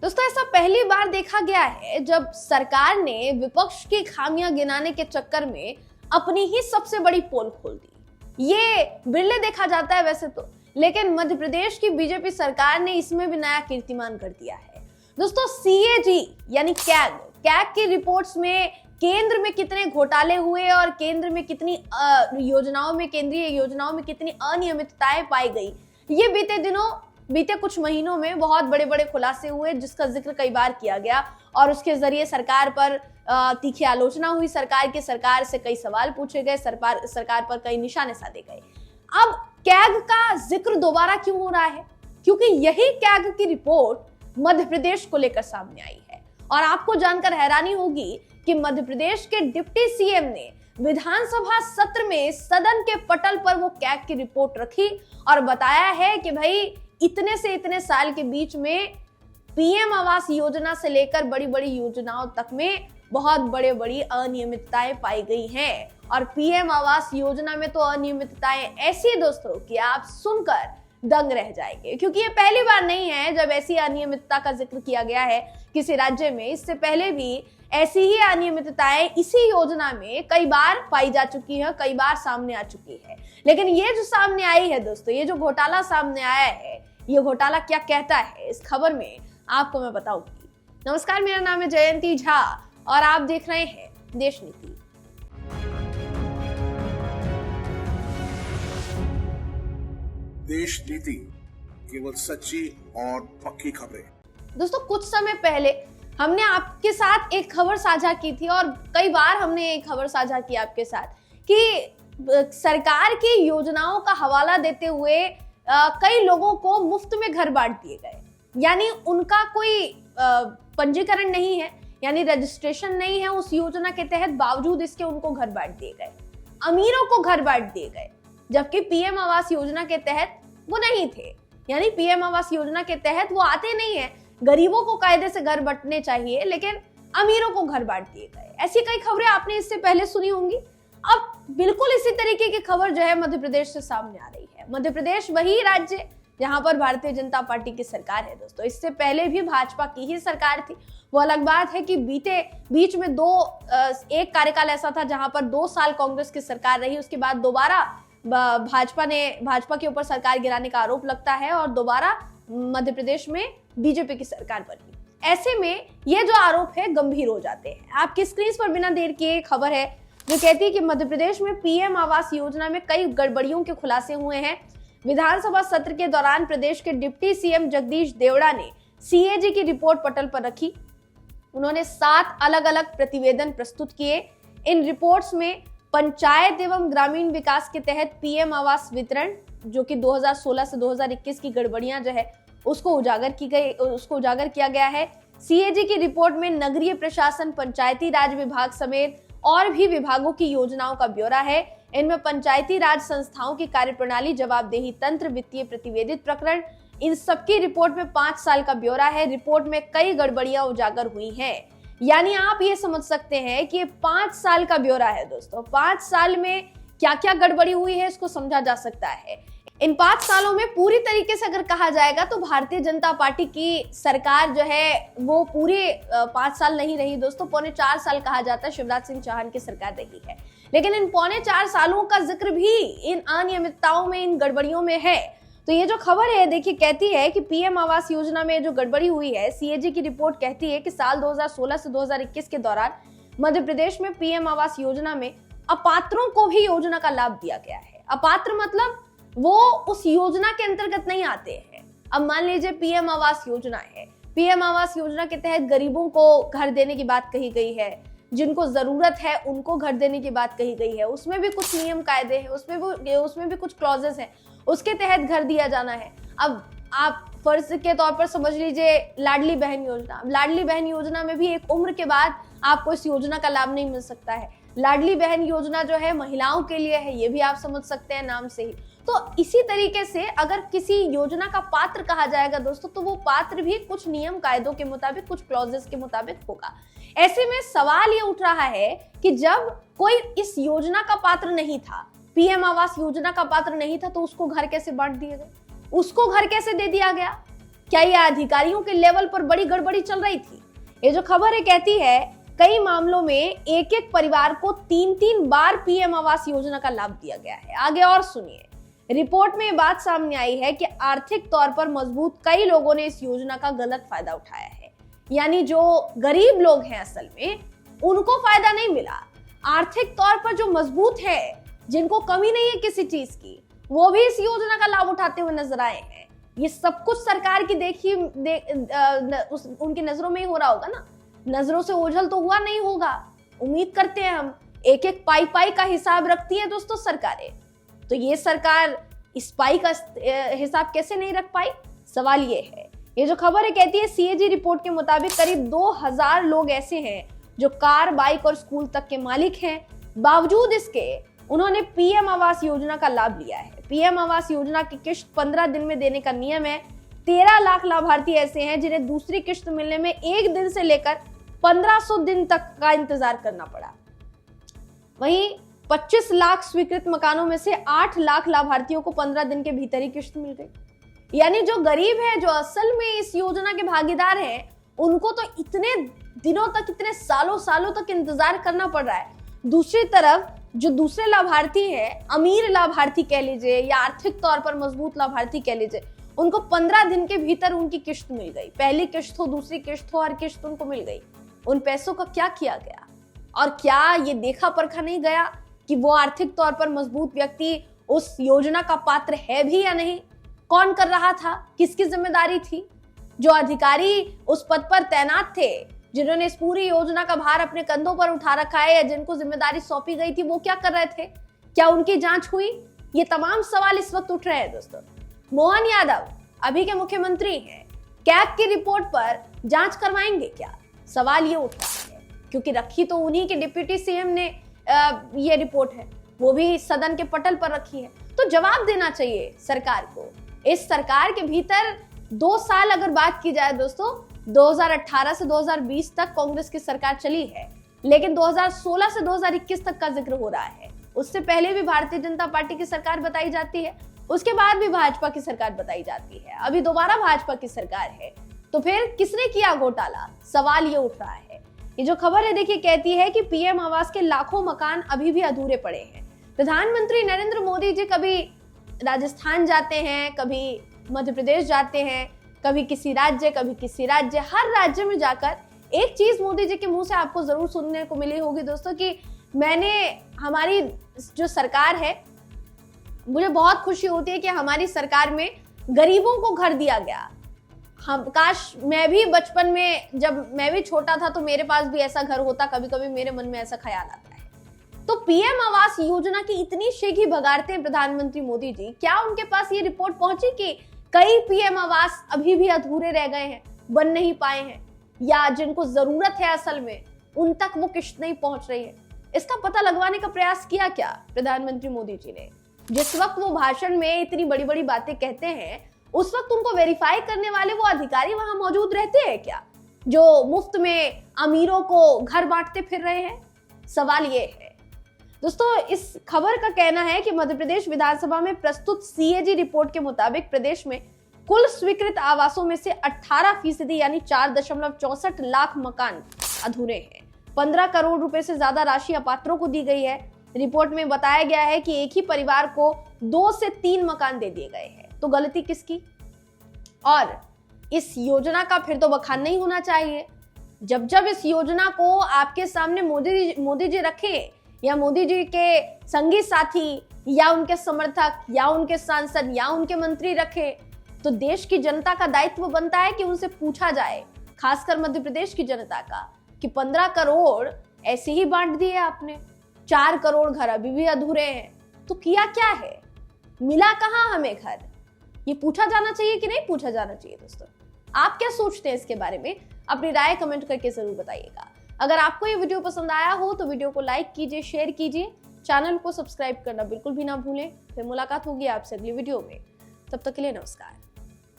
दोस्तों ऐसा पहली बार देखा गया है जब सरकार ने विपक्ष की खामियां गिनाने के चक्कर में अपनी ही सबसे बड़ी पोल खोल दी। ये बिरले देखा जाता है वैसे तो, लेकिन मध्य प्रदेश की बीजेपी सरकार ने इसमें भी नया कीर्तिमान कर दिया है। दोस्तों सीएजी यानी कैग की रिपोर्ट्स में केंद्र में कितने घोटाले हुए और केंद्र में कितनी केंद्रीय योजनाओं में कितनी अनियमितताएं पाई गई, ये बीते कुछ महीनों में बहुत बड़े बड़े खुलासे हुए, जिसका जिक्र कई बार किया गया और उसके जरिए सरकार पर तीखी आलोचना हुई। सरकार से कई सवाल पूछे गए, सरकार पर कई निशाने साधे गए। अब कैग का जिक्र दोबारा क्यों हो रहा है? क्योंकि यही कैग की रिपोर्ट मध्य प्रदेश को लेकर सामने आई है और आपको जानकर हैरानी होगी कि मध्य प्रदेश के डिप्टी सीएम ने विधानसभा सत्र में सदन के पटल पर वो कैग की रिपोर्ट रखी और बताया है कि भाई इतने से इतने साल के बीच में पीएम आवास योजना से लेकर बड़ी बड़ी योजनाओं तक में बहुत बड़ी अनियमितताएं पाई गई हैं। और पीएम आवास योजना में तो अनियमितताएं ऐसी दोस्तों कि आप सुनकर दंग रह जाएंगे, क्योंकि ये पहली बार नहीं है जब ऐसी अनियमितता का जिक्र किया गया है किसी राज्य में। इससे पहले भी ऐसी ही अनियमितताएं इसी योजना में कई बार पाई जा चुकी है, कई बार सामने आ चुकी है। लेकिन ये जो सामने आई है दोस्तों, ये जो घोटाला सामने आया है, ये घोटाला क्या कहता है, इस खबर में आपको मैं बताऊंगी। नमस्कार, मेरा नाम है जयंती झा और आप देख रहे हैं देश नीति। देश नीति, केवल सच्ची और पक्की खबरें। दोस्तों कुछ समय पहले हमने आपके साथ एक खबर साझा की थी और कई बार हमने एक खबर साझा की आपके साथ कि सरकार की योजनाओं का हवाला देते हुए कई लोगों को मुफ्त में घर बांट दिए गए, यानी उनका कोई पंजीकरण नहीं है, यानी रजिस्ट्रेशन नहीं है उस योजना के तहत, बावजूद इसके उनको घर बांट दिए गए, अमीरों को घर बांट दिए गए, जबकि पीएम आवास योजना के तहत वो नहीं थे। यानी पीएम आवास योजना के तहत वो आते नहीं है, गरीबों को कायदे से घर बंटने चाहिए लेकिन अमीरों को घर बांट दिए गए। ऐसी कई खबरें आपने इससे पहले सुनी होंगी। अब बिल्कुल इसी तरीके की खबर जो है मध्य प्रदेश से सामने आ रही है। मध्य प्रदेश वही राज्य जहां पर भारतीय जनता पार्टी की सरकार है दोस्तों। इससे पहले भी भाजपा की ही सरकार थी। वो अलग बात है कि बीच में एक कार्यकाल ऐसा था जहां पर 2 साल कांग्रेस की सरकार रही, उसके बाद दोबारा भाजपा के ऊपर सरकार गिराने का आरोप लगता है और दोबारा मध्य प्रदेश में बीजेपी की सरकार बनी। ऐसे में ये जो आरोप है गंभीर हो जाते हैं। आपकी स्क्रीन पर बिना देर किए खबर है जो कहती है कि मध्य प्रदेश में पीएम आवास योजना में कई गड़बड़ियों के खुलासे हुए हैं। विधानसभा सत्र के दौरान प्रदेश के डिप्टी सीएम जगदीश देवड़ा ने सीएजी की रिपोर्ट पटल पर रखी। उन्होंने 7 अलग अलग प्रतिवेदन प्रस्तुत किए। इन रिपोर्ट्स में पंचायत एवं ग्रामीण विकास के तहत पीएम आवास वितरण, जो कि 2016 से 2021 की गड़बड़ियां जो है उसको उजागर किया गया है। सीएजी की रिपोर्ट में नगरीय प्रशासन, पंचायती राज विभाग समेत और भी विभागों की योजनाओं का ब्यौरा है। इनमें पंचायती राज संस्थाओं की कार्यप्रणाली, जवाबदेही तंत्र, वित्तीय प्रतिवेदित प्रकरण, इन सबकी रिपोर्ट में 5 साल का ब्यौरा है। रिपोर्ट में कई गड़बड़ियां उजागर हुई हैं। यानी आप ये समझ सकते हैं कि 5 साल का ब्यौरा है दोस्तों। 5 साल में क्या क्या गड़बड़ी हुई है इसको समझा जा सकता है। इन 5 सालों में पूरी तरीके से अगर कहा जाएगा तो भारतीय जनता पार्टी की सरकार जो है वो पूरे 5 साल नहीं रही दोस्तों, 4.25 साल कहा जाता है शिवराज सिंह चौहान की सरकार रही है। लेकिन इन 4.25 सालों का जिक्र भी इन अनियमितताओं में, इन गड़बड़ियों में है। तो ये जो खबर है देखिए कहती है कि पीएम आवास योजना में जो गड़बड़ी हुई है, सीएजी की रिपोर्ट कहती है कि साल 2016 से 2021 के दौरान मध्य प्रदेश में पीएम आवास योजना में अपात्रों को भी योजना का लाभ दिया गया है। अपात्र मतलब वो उस योजना के अंतर्गत नहीं आते हैं। अब मान लीजिए पीएम आवास योजना है, पीएम आवास योजना के तहत गरीबों को घर देने की बात कही गई है, जिनको जरूरत है उनको घर देने की बात कही गई है। उसमें भी कुछ नियम कायदे हैं, उसमें भी कुछ क्लॉजेस हैं, उसके तहत घर दिया जाना है। अब आप फर्ज के तौर पर समझ लीजिए लाडली बहन योजना। लाडली बहन योजना में भी एक उम्र के बाद आपको इस योजना का लाभ नहीं मिल सकता है। लाडली बहन योजना जो है महिलाओं के लिए है, ये भी आप समझ सकते हैं नाम से ही। तो इसी तरीके से अगर किसी योजना का पात्र कहा जाएगा दोस्तों, तो वो पात्र भी कुछ नियम कायदों के मुताबिक, कुछ क्लॉजेस के मुताबिक होगा। ऐसे में सवाल ये उठ रहा है कि जब कोई इस योजना का पात्र नहीं था, पीएम आवास योजना का पात्र नहीं था, तो उसको घर कैसे बांट दिए गए, उसको घर कैसे दे दिया गया? क्या ये अधिकारियों के लेवल पर बड़ी गड़बड़ी चल रही थी? ये जो खबर है कहती है कई मामलों में एक एक परिवार को 3-3 बार पीएम आवास योजना का लाभ दिया गया है। आगे और सुनिए। रिपोर्ट में ये बात सामने आई है कि आर्थिक तौर पर मजबूत कई लोगों ने इस योजना का गलत फायदा उठाया है। यानी जो गरीब लोग हैं असल में उनको फायदा नहीं मिला। आर्थिक तौर पर जो मजबूत है, जिनको कमी नहीं है किसी चीज की, वो भी इस योजना का लाभ उठाते हुए नजर आए हैं। ये सब कुछ सरकार की उनकी नजरों में ही हो रहा होगा ना, नजरों से ओझल तो हुआ नहीं होगा। उम्मीद करते हैं हम, एक एक पाई का हिसाब रखती है दोस्तों सरकारें। तो ये सरकार इस पाई का हिसाब कैसे नहीं रख पाई? सवाल ये है। ये जो खबर है कहती है सीएजी रिपोर्ट के मुताबिक करीब 2000 लोग ऐसे हैं जो कार, बाइक और स्कूल तक के मालिक हैं। बावजूद इसके उन्होंने पीएम आवास योजना का लाभ लिया है। पीएम आवास योजना की किश्त 15 दिन में देने का नियम है। 13 लाख लाभार्थी ऐसे हैं जिन्हें दूसरी किश्त मिलने में 1 दिन से लेकर 1500 दिन तक का इंतजार करना पड़ा। वहीं 25 लाख स्वीकृत मकानों में से 8 लाख लाभार्थियों को 15 दिन के भीतर ही किश्त मिल गई। यानी जो गरीब है, जो असल में इस योजना के भागीदार हैं, उनको तो इतने दिनों तक, इतने सालों तक इंतजार करना पड़ रहा है। दूसरी तरफ जो दूसरे लाभार्थी हैं, अमीर लाभार्थी कह लीजिए या आर्थिक तौर पर मजबूत लाभार्थी कह लीजिए, उनको 15 दिन के भीतर उनकी किश्त मिल गई। पहली किश्त हो, दूसरी किश्त हो, हर किश्त उनको मिल गई। उन पैसों का क्या किया गया? और क्या ये देखा परखा नहीं गया कि वो आर्थिक तौर पर मजबूत व्यक्ति उस योजना का पात्र है भी या नहीं? कौन कर रहा था? किसकी जिम्मेदारी थी? जो अधिकारी उस पद पर तैनात थे, जिन्होंने इस पूरी योजना का भार अपने कंधों पर उठा रखा है या जिनको जिम्मेदारी सौंपी गई थी, वो क्या कर रहे थे? क्या उनकी जांच हुई? ये तमाम सवाल इस वक्त उठ रहे हैं दोस्तों। मोहन यादव अभी के मुख्यमंत्री हैं, कैग की रिपोर्ट पर जांच करवाएंगे क्या? सवाल ये उठ रहा है, क्योंकि रखी तो उन्हीं के डिप्टी सीएम ने ये रिपोर्ट है, वो भी सदन के पटल पर रखी है। तो जवाब देना चाहिए सरकार को। इस सरकार के भीतर 2 साल अगर बात की जाए दोस्तों, 2018 से 2020 तक कांग्रेस की सरकार चली है, लेकिन 2016 से 2021 तक का जिक्र हो रहा है। उससे पहले भी भारतीय जनता पार्टी की सरकार बताई जाती है, उसके बाद भी भाजपा की सरकार बताई जाती है, अभी दोबारा भाजपा की सरकार है। तो फिर किसने किया घोटाला? सवाल ये उठ रहा है। ये जो खबर है देखिए कहती है कि पीएम आवास के लाखों मकान अभी भी अधूरे पड़े हैं। प्रधानमंत्री नरेंद्र मोदी जी कभी राजस्थान जाते हैं, कभी मध्य प्रदेश जाते हैं, कभी किसी राज्य, हर राज्य में जाकर एक चीज मोदी जी के मुंह से आपको जरूर सुनने को मिली होगी दोस्तों कि हमारी जो सरकार है, मुझे बहुत खुशी होती है कि हमारी सरकार में गरीबों को घर दिया गया। काश मैं भी बचपन में, जब मैं भी छोटा था, तो मेरे पास भी ऐसा घर होता। कभी कभी मेरे मन में ऐसा ख्याल आता है। तो पीएम आवास योजना की इतनी शीघ्र भगाड़ते हैं प्रधानमंत्री मोदी जी, क्या उनके पास ये रिपोर्ट पहुंची कि कई पीएम आवास अभी भी अधूरे रह गए हैं, बन नहीं पाए हैं, या जिनको जरूरत है असल में उन तक वो किश्त नहीं पहुंच रही है? इसका पता लगवाने का प्रयास किया क्या प्रधानमंत्री मोदी जी ने? जिस वक्त वो भाषण में इतनी बड़ी बड़ी बातें कहते हैं, उस वक्त उनको वेरीफाई करने वाले वो अधिकारी वहां मौजूद रहते हैं क्या, जो मुफ्त में अमीरों को घर बांटते फिर रहे हैं? सवाल ये है दोस्तों। इस खबर का कहना है कि मध्य प्रदेश विधानसभा में प्रस्तुत सीएजी रिपोर्ट के मुताबिक प्रदेश में कुल स्वीकृत आवासों में से 18% यानी 4.64 लाख मकान अधूरे हैं। 15 करोड़ रुपए से ज्यादा राशि अपात्रों को दी गई है। रिपोर्ट में बताया गया है कि एक ही परिवार को 2 से 3 मकान दे दिए गए हैं। तो गलती किसकी? और इस योजना का फिर तो बखान नहीं होना चाहिए। जब इस योजना को आपके सामने मोदी जी रखे, या मोदी जी के संगी साथी, या उनके समर्थक, या उनके सांसद, या उनके मंत्री रखे, तो देश की जनता का दायित्व बनता है कि उनसे पूछा जाए, खासकर मध्य प्रदेश की जनता का, कि 15 करोड़ ऐसे ही बांट दिए आपने, 4 करोड़ घर अभी भी अधूरे हैं, तो किया क्या है? मिला कहां हमें घर? ये पूछा जाना चाहिए कि नहीं पूछा जाना चाहिए दोस्तों? आप क्या सोचते हैं इसके बारे में? अपनी राय कमेंट करके जरूर बताइएगा। अगर आपको ये वीडियो पसंद आया हो तो वीडियो को लाइक कीजिए, शेयर कीजिए, चैनल को सब्सक्राइब करना बिल्कुल भी ना भूलें। फिर मुलाकात होगी आपसे अगली वीडियो में। तब तक के लिए नमस्कार।